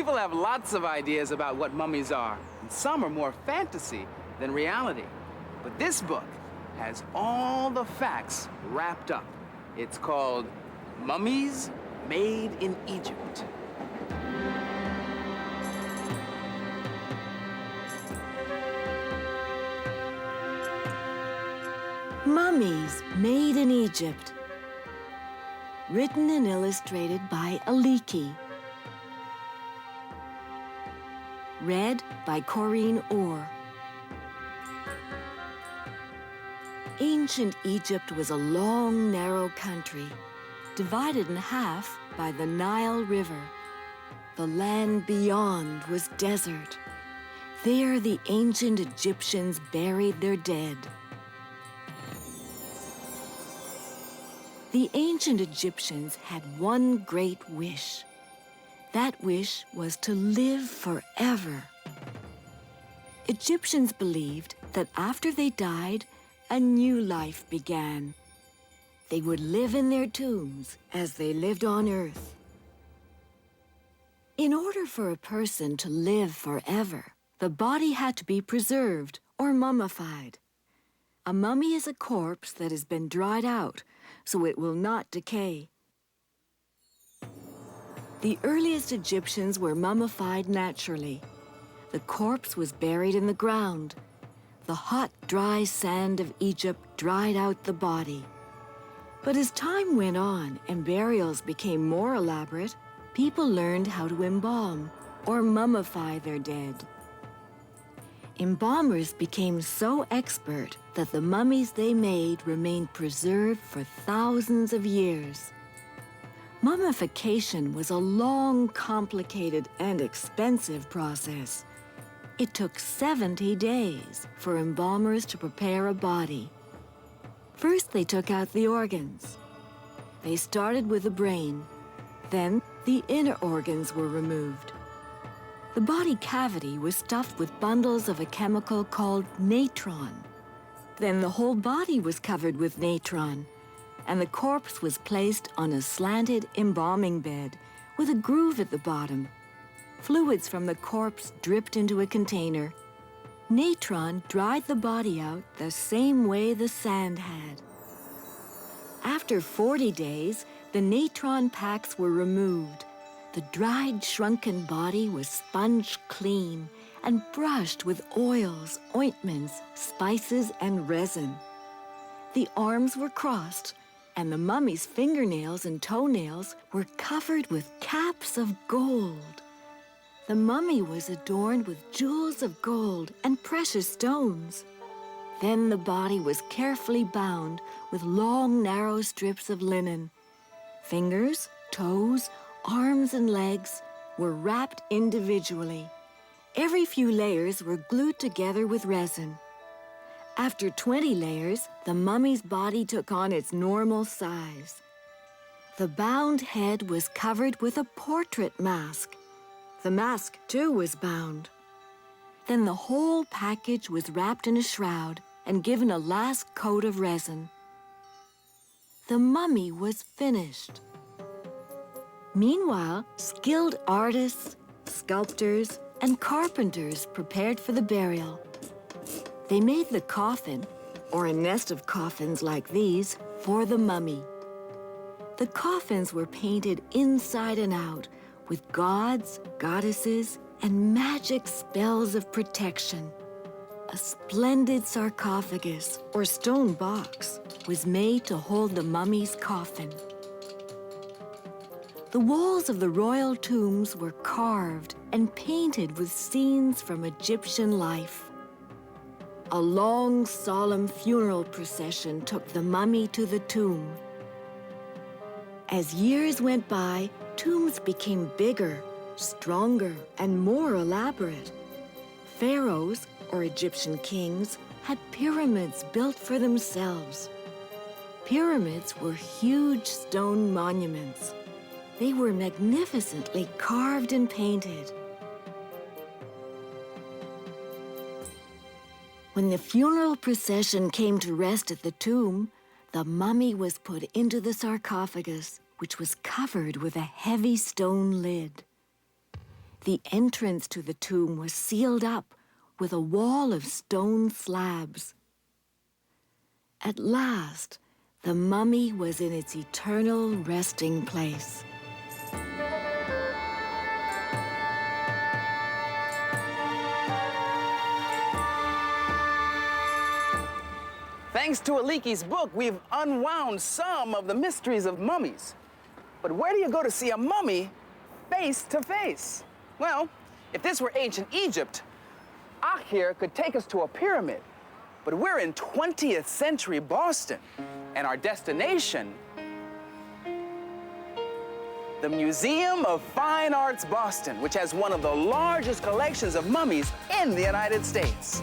People have lots of ideas about what mummies are, and some are more fantasy than reality. But this book has all the facts wrapped up. It's called Mummies Made in Egypt. Mummies Made in Egypt. Written and illustrated by Aliki. Read by Corinne Orr. Ancient Egypt was a long, narrow country, divided in half by the Nile River. The land beyond was desert. There the ancient Egyptians buried their dead. The ancient Egyptians had one great wish. That wish was to live forever. Egyptians believed that after they died, a new life began. They would live in their tombs as they lived on Earth. In order for a person to live forever, the body had to be preserved or mummified. A mummy is a corpse that has been dried out, so it will not decay. The earliest Egyptians were mummified naturally. The corpse was buried in the ground. The hot, dry sand of Egypt dried out the body. But as time went on and burials became more elaborate, people learned how to embalm or mummify their dead. Embalmers became so expert that the mummies they made remained preserved for thousands of years. Mummification was a long, complicated, and expensive process. It took 70 days for embalmers to prepare a body. First, they took out the organs. They started with the brain. Then, the inner organs were removed. The body cavity was stuffed with bundles of a chemical called natron. Then the whole body was covered with natron, and the corpse was placed on a slanted embalming bed with a groove at the bottom. Fluids from the corpse dripped into a container. Natron dried the body out the same way the sand had. After 40 days, the natron packs were removed. The dried, shrunken body was sponged clean and brushed with oils, ointments, spices, and resin. The arms were crossed, and the mummy's fingernails and toenails were covered with caps of gold. The mummy was adorned with jewels of gold and precious stones. Then the body was carefully bound with long, narrow strips of linen. Fingers, toes, arms, and legs were wrapped individually. Every few layers were glued together with resin. After 20 layers, the mummy's body took on its normal size. The bound head was covered with a portrait mask. The mask, too, was bound. Then the whole package was wrapped in a shroud and given a last coat of resin. The mummy was finished. Meanwhile, skilled artists, sculptors, and carpenters prepared for the burial. They made the coffin, or a nest of coffins like these, for the mummy. The coffins were painted inside and out with gods, goddesses, and magic spells of protection. A splendid sarcophagus, or stone box, was made to hold the mummy's coffin. The walls of the royal tombs were carved and painted with scenes from Egyptian life. A long, solemn funeral procession took the mummy to the tomb. As years went by, tombs became bigger, stronger, and more elaborate. Pharaohs, or Egyptian kings, had pyramids built for themselves. Pyramids were huge stone monuments. They were magnificently carved and painted. When the funeral procession came to rest at the tomb, the mummy was put into the sarcophagus, which was covered with a heavy stone lid. The entrance to the tomb was sealed up with a wall of stone slabs. At last, the mummy was in its eternal resting place. Thanks to Aliki's book, we've unwound some of the mysteries of mummies. But where do you go to see a mummy face to face? Well, if this were ancient Egypt, Akhir could take us to a pyramid. But we're in 20th century Boston, and our destination, the Museum of Fine Arts Boston, which has one of the largest collections of mummies in the United States.